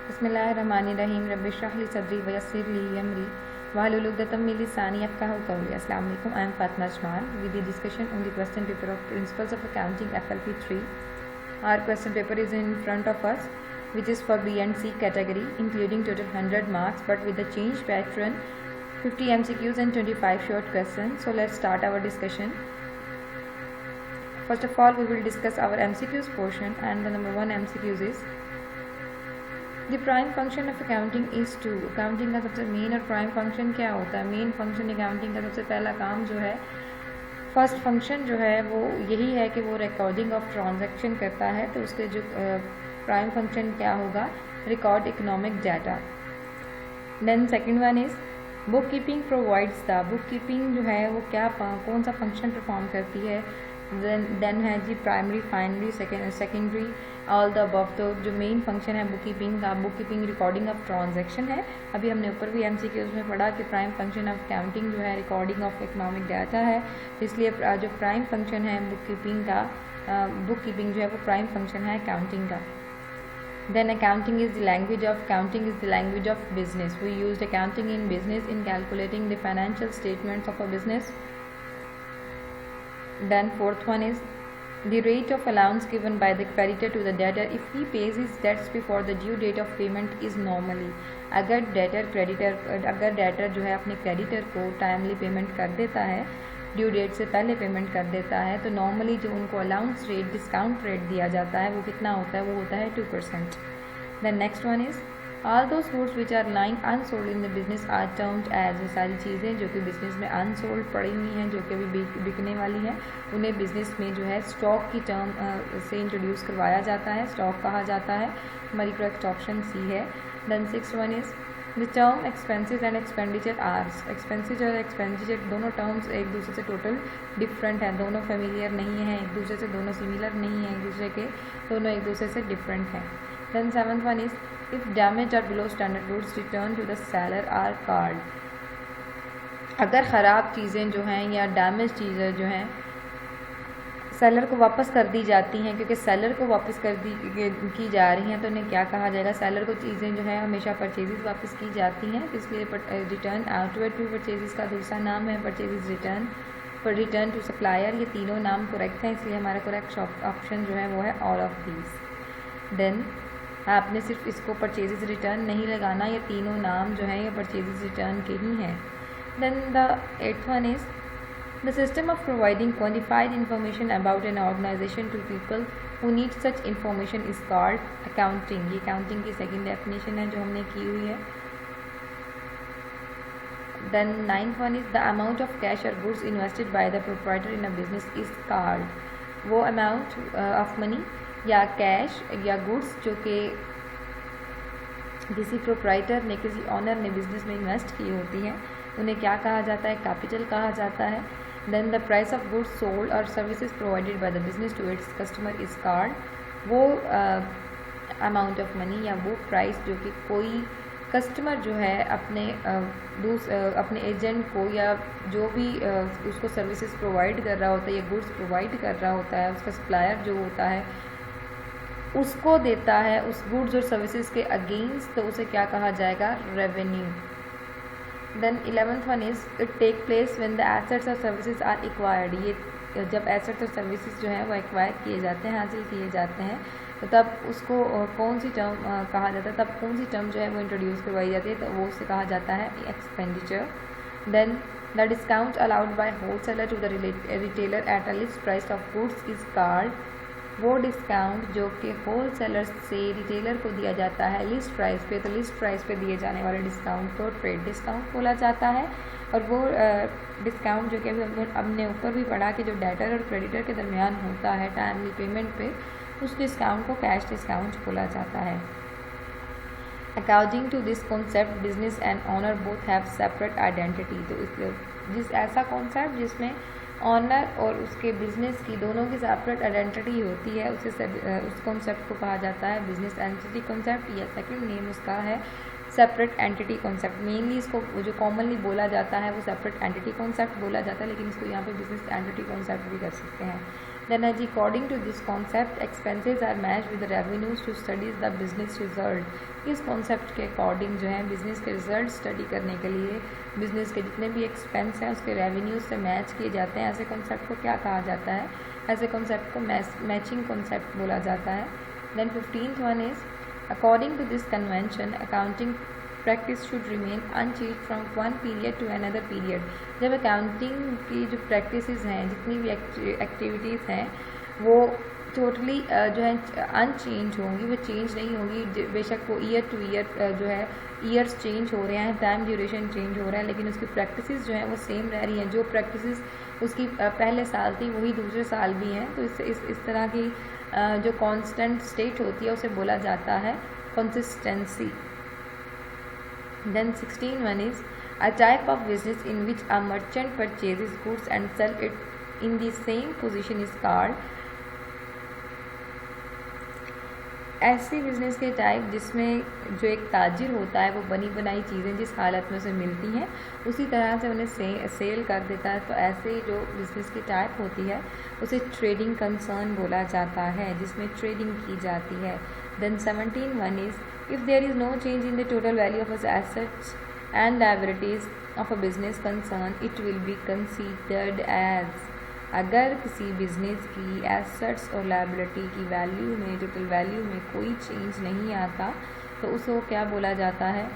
बिस्मिल्लाहिर्रहमानिर्रहीम रब्बिश्रह ली सदरी वयस्सिर ली अमरी वाहलुल उक़दतम मिन लिसानी यफ़क़हू क़ौली। अस्सलाम वालेकुम, I am Fatima Jamal with the discussion on the question paper of Principles of Accounting FLP 3. Our question paper is in front of us, which is for B and C category, including total 100 marks, but with the change pattern, 50 MCQs and 25 short questions. So let's start our discussion. First of all, we will discuss our MCQs portion, and the number 1 MCQs is The prime function of accounting is to. Accounting का सबसे main और prime function क्या होता है? Main function accounting का सबसे पहला काम जो है, फर्स्ट फंक्शन जो है वो यही है कि वो रिकॉर्डिंग ऑफ ट्रांजैक्शन करता है। तो उसके जो प्राइम फंक्शन क्या होगा? Record economic data. Then second one is book keeping provides the. Book keeping जो है वो क्या कौन सा फंक्शन परफॉर्म करती है? देन है जी primary, finery, secondary, all the above. तो जो मेन फंक्शन है बुक कीपिंग का, book keeping recording of transaction है। अभी हमने ऊपर भी MCQs में पढ़ा कि प्राइम फंक्शन ऑफ अकाउंटिंग जो है रिकॉर्डिंग ऑफ इकोनॉमिक डाटा है। तो इसलिए जो प्राइम फंक्शन है बुक कीपिंग का, बुक कीपिंग जो है वो प्राइम फंक्शन है अकाउंटिंग का। Then accounting is the language of business. We used accounting in business in calculating the financial statements of a business. Then fourth one is the rate of allowance given by the creditor to the debtor if he pays his debts before the due date of payment is normally. अगर debtor जो है अपने creditor को timely payment कर देता है, due date से पहले पेमेंट कर देता है, तो नॉर्मली जो उनको अलाउंस रेट, डिस्काउंट रेट दिया जाता है वो कितना होता है? वो होता है 2%. Then next one is all those goods which are lying unsold in the business are termed as. वो सारी चीज़ें जो कि बिजनेस में अनसोल्ड पड़ी हुई हैं, जो कि अभी बिकने वाली हैं, उन्हें बिजनेस में जो है स्टॉक की टर्म से इंट्रोड्यूस करवाया जाता है, स्टॉक कहा जाता है। हमारी करेक्ट ऑप्शन सी है। Then six one is the term expenses and expenditure are. Expenses और एक्सपेंडिचर दोनों टर्म्स एक दूसरे से टोटल डिफरेंट हैं, दोनों फेमिलियर नहीं हैं एक दूसरे से, दोनों सिमिलर नहीं हैं एक दूसरे के, दोनों एक दूसरे से डिफरेंट हैं। Then seventh one is if damage और below standard goods return to the seller are called. अगर ख़राब चीज़ें जो हैं या डैमेज चीज़ें जो हैं सेलर को वापस कर दी जाती हैं, क्योंकि सेलर को वापस की जा रही हैं, तो उन्हें क्या कहा जाएगा? सेलर को चीज़ें जो है हमेशा परचेजेस वापस की जाती हैं, तो इसलिए रिटर्न आउटवर्ड टू परचेजेस का दूसरा नाम है purchases return, return to supplier. ये तीनों नाम करेक्ट हैं, इसलिए हमारा करेक्ट ऑप्शन जो है वो है ऑल ऑफ दीज। देन आपने सिर्फ इसको परचेजेस रिटर्न नहीं लगाना, ये तीनों नाम जो हैं ये परचेजेस रिटर्न के ही हैं। Then the eighth one is The system of providing quantified information about an organization to people who need such information is called accounting. ये accounting की second definition है जो हमने की हुई है। Then ninth one is the amount of cash or goods invested by the proprietor in a business is called. वो amount of money या कैश या गुड्स जो कि किसी प्रोप्राइटर ने, किसी ऑनर ने बिजनेस में इन्वेस्ट की होती हैं, उन्हें क्या कहा जाता है? कैपिटल कहा जाता है। Then the price of goods sold और services provided by the business to its customer is called. वो अमाउंट ऑफ मनी या वो प्राइस जो कि कोई कस्टमर जो है अपने एजेंट को या जो भी उसको सर्विसेज प्रोवाइड कर रहा होता है या गुड्स प्रोवाइड कर रहा होता है, उसका सप्लायर जो होता है उसको देता है उस गुड्स और सर्विसेज के अगेंस्ट, तो उसे क्या कहा जाएगा? Revenue. Then 11th one is it take place when the assets और सर्विसेज आर एक्वायर्ड। ये जब एसेट्स और सर्विसेज जो हैं वो एक्वायर किए जाते हैं, हासिल किए जाते हैं, तो तब उसको कौन सी टर्म कहा जाता है? तब कौन सी टर्म जो है वो इंट्रोड्यूस करवाई जाती है? तो वो उससे कहा जाता है expenditure. Then the discount allowed by wholesaler to the retailer at a list price of goods is called. वो डिस्काउंट जो कि होल सेलर से रिटेलर को दिया जाता है लिस्ट प्राइस पे, तो लिस्ट प्राइस पे दिए जाने वाले डिस्काउंट को ट्रेड डिस्काउंट बोला जाता है। और वो डिस्काउंट जो कि हमने ऊपर भी पढ़ा कि जो डेटर और क्रेडिटर के दरमियान होता है टाइमली पेमेंट पे, उस डिस्काउंट को कैश डिस्काउंट बोला जाता है। According to this concept business and owner both have separate identity. तो जिस ऐसा कॉन्सेप्ट जिसमें ऑनर और उसके बिजनेस की दोनों की सेपरेट आइडेंटिटी होती है, उस कॉन्सेप्ट को कहा जाता है बिजनेस एंटिटी कॉन्सेप्ट, या सेकंड नेम उसका है सेपरेट एंटिटी कॉन्सेप्ट। मेनली इसको जो कॉमनली बोला जाता है वो सेपरेट एंटिटी कॉन्सेप्ट बोला जाता है, लेकिन इसको यहाँ पे बिजनेस एंटिटी कॉन्सेप्ट भी कर सकते हैं। देन है जी according to this concept expenses are match with revenues to studies the business result. इस कॉन्सेप्ट के अकॉर्डिंग जो है बिजनेस के रिजल्ट स्टडी करने के लिए बिजनेस के जितने भी एक्सपेंस हैं उसके रेवेन्यूज से मैच किए जाते हैं। ऐसे कॉन्सेप्ट को क्या कहा जाता है? ऐसे कॉन्सेप्ट को मैचिंग कॉन्सेप्ट बोला जाता है। Then 15th one is according to this convention accounting practice should remain unchange from one period to another period. जब अकाउंटिंग की जो प्रैक्टिसेस हैं, जितनी भी एक्टिविटीज़ हैं, वो टोटली जो है अनचेंज होंगी, वो चेंज नहीं होंगी। बेशक वो ईयर टू ईयर जो है ईयर्स चेंज हो रहे हैं, टाइम ड्यूरेशन चेंज हो रहा है, लेकिन उसकी प्रैक्टिसेस जो हैं वो सेम रह रही हैं। जो प्रैक्टिसेस उसकी पहले साल थी वही दूसरे साल भी हैं। तो इस तरह की जो कांस्टेंट स्टेट होती है उसे बोला जाता है consistency. Then 16 one is a type of business in which a merchant purchases goods and sell it in the same position is called। ऐसी बिजनेस के टाइप जिसमें जो एक ताजिर होता है वो बनी बनाई चीज़ें जिस हालत में उसे मिलती हैं उसी तरह से उन्हें सेल कर देता है। तो ऐसे जो बिज़नेस की टाइप होती है उसे ट्रेडिंग कंसर्न बोला जाता है, जिसमें ट्रेडिंग की जाती है। Then 17 one is if there is no change in the total value of its assets and liabilities of a business concern it will be considered as। अगर किसी बिजनेस की एसेट्स और लायबिलिटी की वैल्यू में, total value में कोई change नहीं आता तो उसको क्या बोला जाता है?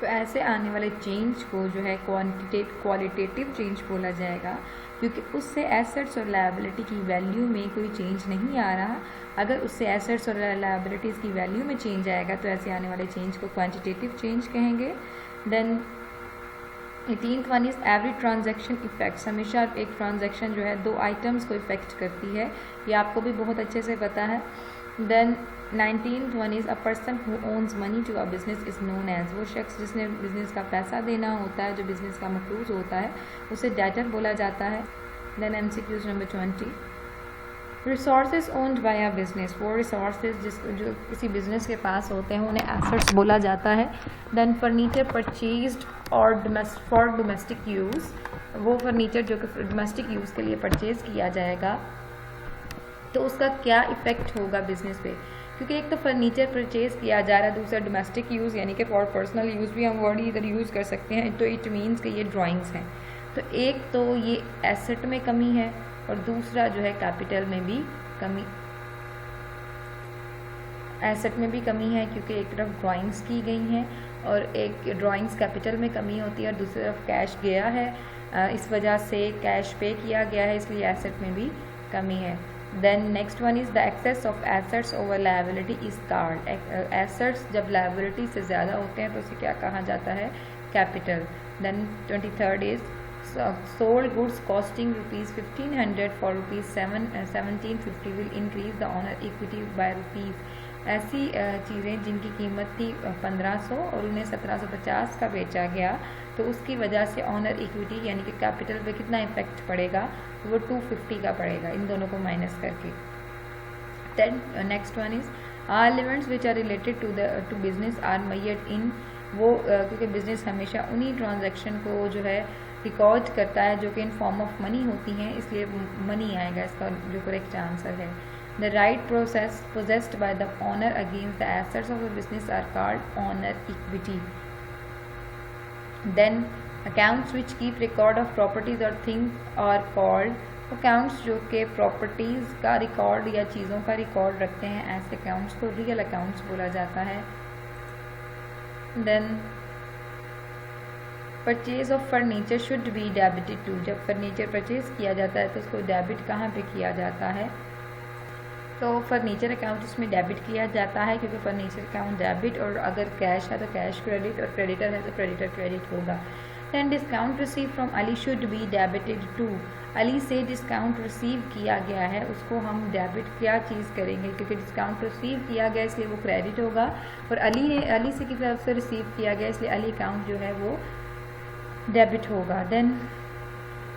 तो ऐसे आने वाले चेंज को जो है क्वालिटेटिव चेंज बोला जाएगा, क्योंकि उससे एसेट्स और लायबिलिटी की वैल्यू में कोई चेंज नहीं आ रहा। अगर उससे एसेट्स और लायबिलिटीज़ की वैल्यू में चेंज आएगा तो ऐसे आने वाले चेंज को क्वांटिटेटिव चेंज कहेंगे। Then 18th one is every transaction effects. हमेशा एक ट्रांजैक्शन जो है दो आइटम्स को इफेक्ट करती है, ये आपको भी बहुत अच्छे से पता है। Then 19th one is a person who owns money to a business is known as. वो शख्स जिसने बिजनेस का पैसा देना होता है, जो बिजनेस का मकरूज होता है, उसे डेटर बोला जाता है। Then MCQs number 20 resources owned by a business. वो रिसोर्सेज जो किसी बिजनेस के पास होते हैं उन्हें एसेट्स बोला जाता है। देन फर्नीचर परचेज्ड और फॉर डोमेस्टिक यूज़। वो फर्नीचर जो कि डोमेस्टिक यूज़ के लिए परचेज़ किया जाएगा तो उसका क्या इफ़ेक्ट होगा बिजनेस पे? क्योंकि एक तो फर्नीचर परचेज़ किया जा रहा है, दूसरा डोमेस्टिक यूज़ यानी कि फॉर पर्सनल यूज़ भी हम वर्ड इधर यूज़ कर सकते हैं। तो इट मीन्स कि ये ड्राइंग्स हैं। तो एक तो ये एसेट में कमी है और दूसरा जो है कैपिटल में भी कमी, एसेट में भी कमी है क्योंकि एक तरफ ड्राइंग्स की गई हैं और एक ड्राइंग्स कैपिटल में कमी होती है और दूसरी तरफ कैश गया है, इस वजह से कैश पे किया गया है, इसलिए एसेट में भी कमी है। Then next one is the excess of assets over liability is called. Assets जब लायबिलिटी से ज़्यादा होते हैं तो उसे क्या कहा जाता है? Capital. Then 23rd is sold goods costing ₹1500 for ₹1750 will increase the owner equity by rupees। ऐसी चीज़ें जिनकी कीमत थी 1500 और उन्हें 1750 का बेचा गया तो उसकी वजह से ऑनर इक्विटी यानी कि कैपिटल पे कितना इफेक्ट पड़ेगा? वो 250 का पड़ेगा, इन दोनों को माइनस करके। Then next one is all events which are related to business are measured in. वो क्योंकि बिजनेस हमेशा उन्हीं ट्रांजैक्शन को जो है रिकॉर्ड करता है जो कि इन फॉर्म ऑफ मनी होती हैं, इसलिए मनी आएगा इसका जो करेक्ट आंसर है। The right process possessed by the owner against the assets of a business are called owner equity. Then accounts which keep record of properties और things are called. Accounts जो कि properties का record या चीज़ों का record रखते हैं, ऐसे अकाउंट्स को रियल अकाउंट्स बोला जाता है। Then purchase of furniture should be debited to. जब फर्नीचर परचेज किया जाता है तो उसको डेबिट कहाँ पे किया जाता है? तो फर्नीचर अकाउंट इसमें डेबिट किया जाता है क्योंकि फर्नीचर अकाउंट डेबिट, और अगर कैश है तो कैश क्रेडिट और क्रेडिटर है तो क्रेडिटर क्रेडिट होगा। Then discount receive from Ali should be debited to. Ali से डिस्काउंट रिसीव किया गया है उसको हम डेबिट क्या चीज़ करेंगे? क्योंकि डिस्काउंट रिसीव किया गया इसलिए वो क्रेडिट होगा और अली से की तरफ से रिसीव किया गया इसलिए अली अकाउंट जो है वो डेबिट होगा। Then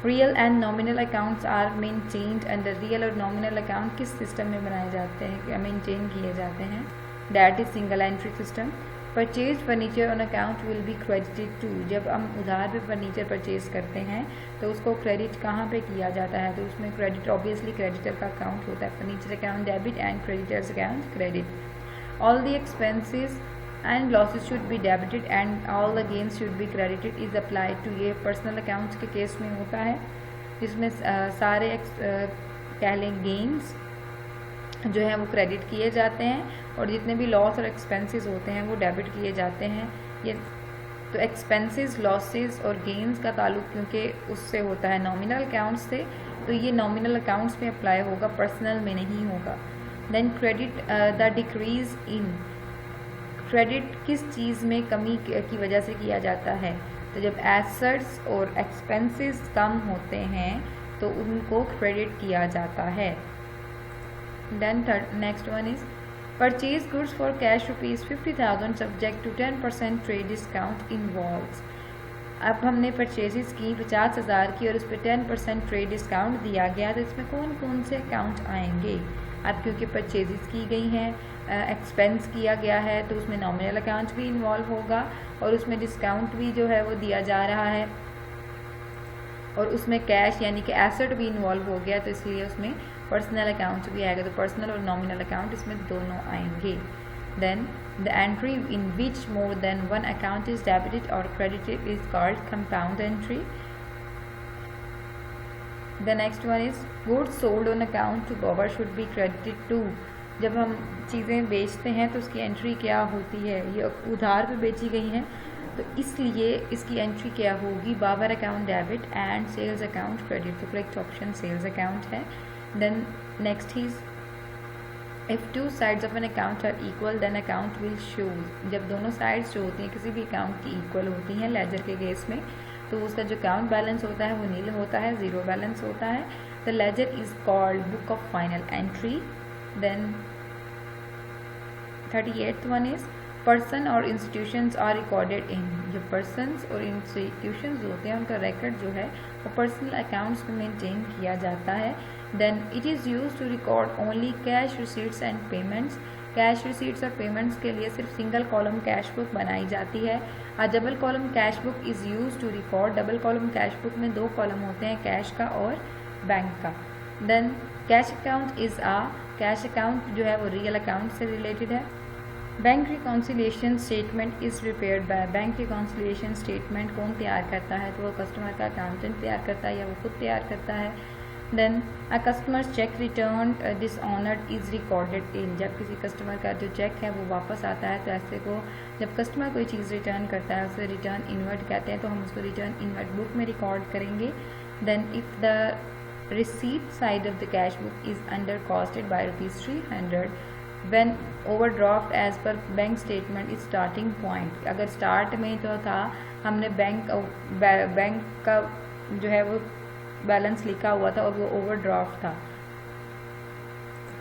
real and nominal accounts are maintained under. Real और नॉमिनल अकाउंट किस सिस्टम में बनाए जाते हैं, मेंटेन किए जाते हैं? That is single entry system. Purchase furniture on account will be credited to. जब हम उधार पे फर्नीचर परचेज करते हैं तो उसको क्रेडिट कहाँ पे किया जाता है, तो उसमें क्रेडिट ऑब्वियसली क्रेडिटर का अकाउंट होता है, furniture account debit and creditors account credit. All the expenses and losses should be debited and all the gains should be credited is applied to. ये पर्सनल अकाउंट्स के case में होता है, जिसमें सारे कह लें गेन्स जो है वो क्रेडिट किए जाते हैं और जितने भी लॉस और एक्सपेंसेस होते हैं वो डेबिट किए जाते हैं। ये तो एक्सपेंसेस, लॉसेस और गेन्स का ताल्लुक क्योंकि उससे होता है नॉमिनल अकाउंट्स से, तो ये नॉमिनल अकाउंट्स में अप्लाई होगा, पर्सनल में नहीं होगा। Then credit the decrease in. Credit किस चीज़ में कमी की वजह से किया जाता है, तो जब एसेट्स और एक्सपेंसेस कम होते हैं तो उनको क्रेडिट किया जाता है। Then next one is purchase goods for cash rupees 50,000 subject to 10% trade discount involves। अब हमने परचेजेस की 50,000 की और उस पर 10% ट्रेड डिस्काउंट दिया गया, तो इसमें कौन कौन से अकाउंट आएंगे। अब क्योंकि परचेजेस की गई हैं, एक्सपेंस किया गया है, तो उसमें नॉमिनल अकाउंट भी इन्वॉल्व होगा और उसमें डिस्काउंट भी जो है वो दिया जा रहा है और उसमें कैश यानी कि एसेट भी इन्वॉल्व हो गया, तो इसलिए उसमें पर्सनल अकाउंट भी आएगा। तो पर्सनल और नॉमिनल अकाउंट इसमें दोनों आएंगे। Then the entry in which more than one account is debited और credited is called compound entry. The next one is goods sold on account to buyer should be credited to. जब हम चीज़ें बेचते हैं तो उसकी एंट्री क्या होती है, ये उधार पे बेची गई हैं तो इसलिए इसकी एंट्री क्या होगी, buyer account debit and sales account credit. तो करेक्ट ऑप्शन सेल्स अकाउंट है। Then next is if two sides of an account are equal then account will show। जब दोनों साइड्स जो होती हैं किसी भी अकाउंट की इक्वल होती हैं लेजर के केस में, तो उसका जो अकाउंट बैलेंस होता है वो नील होता है, ज़ीरो बैलेंस होता है। The ledger is called book of final entry. Then 38th one is person और इंस्टीट्यूशंस आर रिकॉर्डेड इन। जो पर्सनस और इंस्टीट्यूशंस होते हैं उनका रिकॉर्ड जो है वो पर्सनल अकाउंट्स में मेंटेन किया जाता है। Then it is use to record only cash receipts and payments. Cash receipts और पेमेंट्स के लिए सिर्फ सिंगल कॉलम कैश बुक बनाई जाती है। A double column cash book is use to record. Double column cash book में दो column होते हैं, कैश का और बैंक का। Then cash account is cash account जो है वो रियल अकाउंट से रिलेटेड है। Bank reconciliation statement is prepared by. Bank reconciliation statement कौन तैयार करता है, तो वो कस्टमर का अकाउंटेंट तैयार करता है या वो खुद तैयार करता है। Then a customer cheque return dishonoured is recorded in. जब किसी कस्टमर का जो चेक है वो वापस आता है तो ऐसे को जब कस्टमर कोई चीज़ रिटर्न करता है उसे रिटर्न इनवर्ट कहते हैं, तो हम उसको रिटर्न इनवर्ट बुक में रिकॉर्ड करेंगे। Then if the receipt side of the cash book is under costed by ₹300 when overdraft as per bank statement is starting point. अगर स्टार्ट में जो था हमने बैंक का जो है वो बैलेंस लिखा हुआ था और वो ओवरड्राफ्ट था,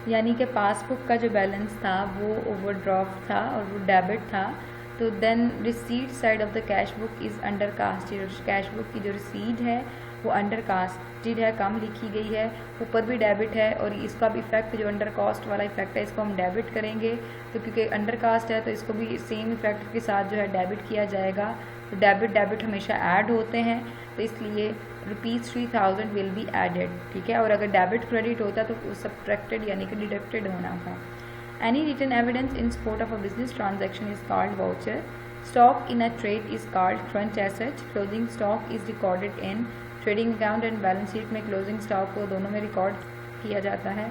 यानी कि पासबुक का जो बैलेंस था वो ओवरड्राफ्ट था और वो डेबिट था, तो then receipt side of the cash book is under casted. Cash book की जो रिसीट है वो अंडर कास्टेड है, कम लिखी गई है, ऊपर भी डेबिट है और इसका भी इफेक्ट जो अंडर कास्ट वाला इफेक्ट है इसको हम डेबिट करेंगे। तो क्योंकि अंडर कास्ट है तो इसको भी सेम इफेक्ट के साथ जो है डेबिट किया जाएगा। तो डेबिट हमेशा ऐड होते हैं, तो इसलिए ₹3000 विल बी एडेड, ठीक है। और अगर डेबिट क्रेडिट होता तो सब्ट्रैक्टेड यानी कि डिडक्टेड होना था। Any written evidence in support of a business transaction is called voucher. Stock in a trade is called current asset. Closing stock is recorded in trading account and balance sheet में closing stock को दोनों में record किया जाता है।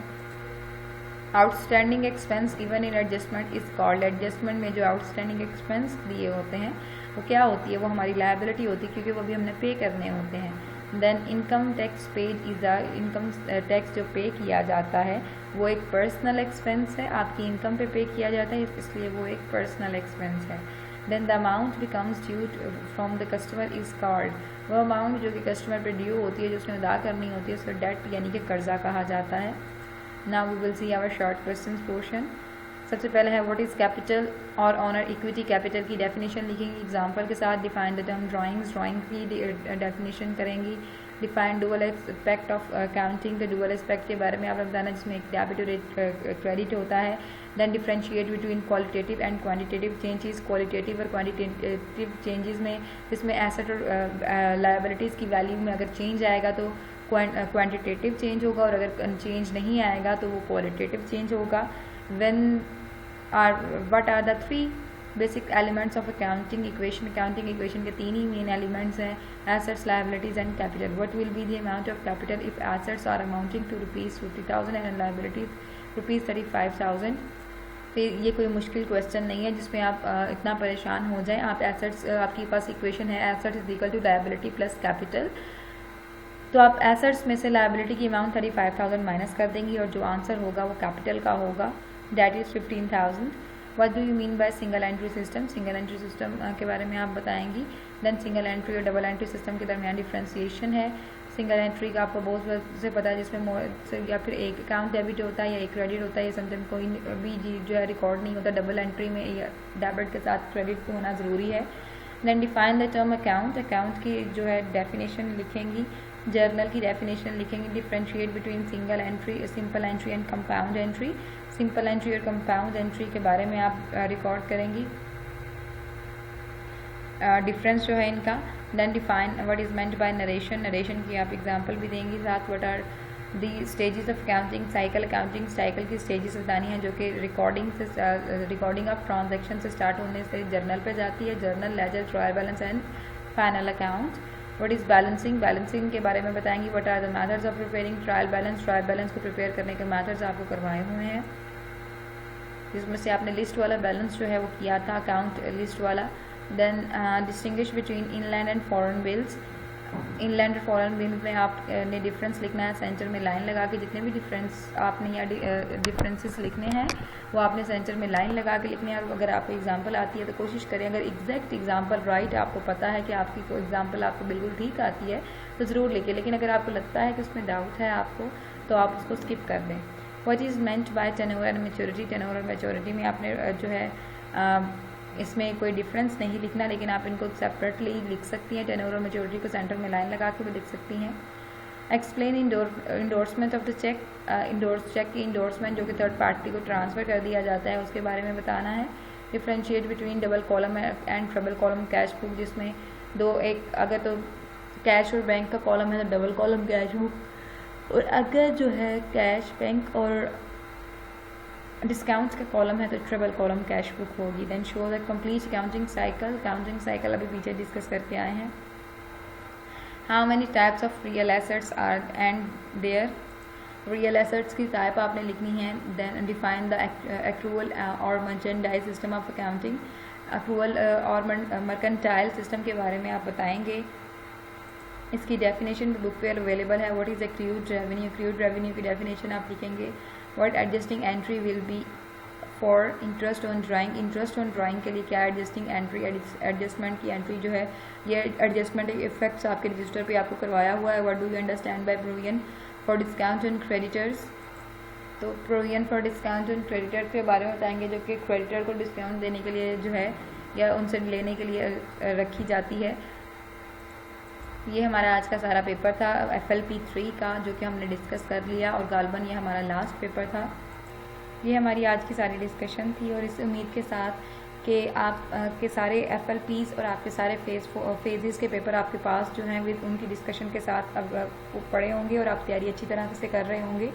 Outstanding expense given in adjustment is called. Adjustment में जो outstanding expense दिए होते हैं वो क्या होती है, वो हमारी लायबिलिटी होती है क्योंकि वो भी हमने पे करने होते हैं। Then income tax paid is income tax जो पे किया जाता है वो एक पर्सनल एक्सपेंस है, आपकी इनकम पे किया जाता है इसलिए वो एक पर्सनल एक्सपेंस है। Then the amount becomes due from the customer is called. वो अमाउंट जो कि कस्टमर पे ड्यू होती है, जो उसने अदा करनी होती है, उसको डेट यानी कि कर्जा कहा जाता है। Now we will see our short question portion. सबसे पहले है व्हाट इज़ कैपिटल और ऑनर इक्विटी। कैपिटल की डेफिनेशन लिखेंगी एग्जांपल के साथ। Define the term drawings, drawing की डेफिनेशन करेंगी। Define dual aspect of accounting, तो डुअल एस्पेक्ट के बारे में आपने बताना जिसमें एक डेबिट और एक क्रेडिट होता है। Then differentiate between qualitative and quantitative changes. Qualitative और क्वांटिटेटिव चेंजेस में इसमें एसेट और लायबिलिटीज़ की वैल्यू में अगर चेंज आएगा तो क्वांटिटेटिव चेंज होगा, और अगर चेंज नहीं आएगा तो वो क्वालिटेटिव चेंज होगा। what are the three basic elements of accounting equation? accounting equation के तीन ही मेन एलिमेंट्स हैं, assets, liabilities and capital. what will be the amount of capital if assets are amounting to ₹50,000 and liabilities ₹35,000? फिर ये कोई मुश्किल question नहीं है जिसमें आप इतना परेशान हो जाएं। आप एसेट्स, आपके पास इक्वेशन है assets is equal to liability plus capital, तो आप एसेट्स में से लायबिलिटी की अमाउंट 35,000 माइनस कर देंगी और जो आंसर होगा वो कैपिटल का होगा, that is 15,000। What do you mean by single entry system? Single entry system के बारे में आप बताएंगी। देन सिंगल एंट्री और डबल एंट्री सिस्टम के दरमियान डिफ्रेंसिएशन है। सिंगल एंट्री का आपको बहुत से पता है जिसमें या फिर एक अकाउंट डेबिट होता है या एक क्रेडिट होता है, या समटाइम कोई भी जो है रिकॉर्ड नहीं होता। डबल एंट्री में या डेबिट के साथ क्रेडिट होना ज़रूरी है। Then define the term account, account की जो है डेफिनेशन लिखेंगी। जर्नल की डेफिनेशन लिखेंगे। Differentiate between single entry, simple entry and compound entry. Simple entry और कंपाउंड एंट्री के बारे में आप रिकॉर्ड करेंगी डिफरेंस जो है इनका। Then define what is meant by narration, narration की आप एग्जांपल भी देंगी साथ। What are the stages of accounting cycle, accounting cycle की स्टेजेस बतानी है जो कि रिकॉर्डिंग ऑफ ट्रांजैक्शन से स्टार्ट होने से जर्नल पे जाती है। Journal, ledger, trial balance and final account. What is balancing, balancing के बारे में बताएंगी। What are the methods of preparing trial balance, trial balance को प्रिपेयर करने के मेथड्स आपको करवाए हुए हैं, जिसमें से आपने लिस्ट वाला बैलेंस जो है वो किया था, अकाउंट लिस्ट वाला। Then distinguish between inland and foreign bills, inland और फॉरेन बिल्स में आपने डिफरेंस लिखना है सेंटर में लाइन लगा के। जितने भी डिफरेंस आपने या डिफरेंसेस लिखने हैं वो आपने सेंटर में लाइन लगा के लिखने हैं। और अगर आपको एग्जांपल आती है तो कोशिश करें, अगर एग्जैक्ट एग्जांपल राइट आपको पता है कि आपकी कोई एग्जांपल आपको बिल्कुल ठीक आती है तो ज़रूर लिखें, लेकिन अगर आपको लगता है कि उसमें डाउट है आपको तो आप उसको स्किप कर दें। What is meant bye tenure and maturity, tenure और मैच्योरिटी में आपने जो है इसमें कोई डिफरेंस नहीं लिखना, लेकिन आप इनको सेपरेटली लिख सकती हैं। टेन्योर और मैच्योरिटी को सेंटर में लाइन लगा के भी लिख सकती हैं। Explain endorsement of the cheque, cheque की इंडोर्समेंट जो कि थर्ड पार्टी को ट्रांसफ़र कर दिया जाता है उसके बारे में बताना है। Differentiate between double column and triple column cash book, जिसमें अगर तो कैश और बैंक का कॉलम है तो डबल कॉलम कैश बुक, और अगर जो है कैश, बैंक और डिस्काउंट्स का कॉलम है तो ट्रिपल कॉलम कैश बुक होगी। Then show the complete accounting cycle, accounting cycle अभी पीछे डिस्कस करके आए हैं। How many types of real assets are and there, real assets की टाइप आपने लिखनी है। देन डिफाइन द एक्रूअल और merchandise system of accounting, accrual और मर्केंटाइल सिस्टम के बारे में आप बताएंगे। इसकी डेफिनेशन बुक पे अवेलेबल है। What is accrued revenue, accrued revenue की डेफिनेशन आप लिखेंगे। What adjusting entry will be for interest on drawing, interest on drawing के लिए क्या एडजस्टिंग एंट्री, एडजस्टमेंट की एंट्री जो है ये एडजस्टमेंट इफेक्ट्स आपके रजिस्टर पे आपको करवाया हुआ है। What do you understand by provision for discount and creditors, तो provision for discount and creditor के बारे में बताएंगे जो कि क्रेडिटर को डिस्काउंट देने के लिए जो है या उनसे लेने के लिए रखी जाती है। ये हमारा आज का सारा पेपर था FLP 3 का, जो कि हमने डिस्कस कर लिया, और गालबन ये हमारा लास्ट पेपर था। ये हमारी आज की सारी डिस्कशन थी, और इस उम्मीद के साथ कि आप के सारे FLPs और आपके सारे फेजेस के पेपर आपके पास जो हैं विद उनकी डिस्कशन के साथ अब पढ़े होंगे और आप तैयारी अच्छी तरह से कर रहे होंगे।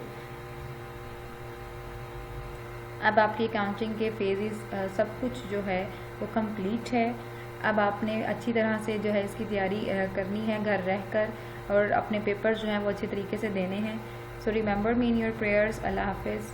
अब आपकी अकाउंटिंग के फेजेस सब कुछ जो है वो कंप्लीट है। अब आपने अच्छी तरह से जो है इसकी तैयारी करनी है घर रहकर, और अपने पेपर्स जो हैं वो अच्छे तरीके से देने हैं। So remember me in your prayers. अल्लाह हाफिज़।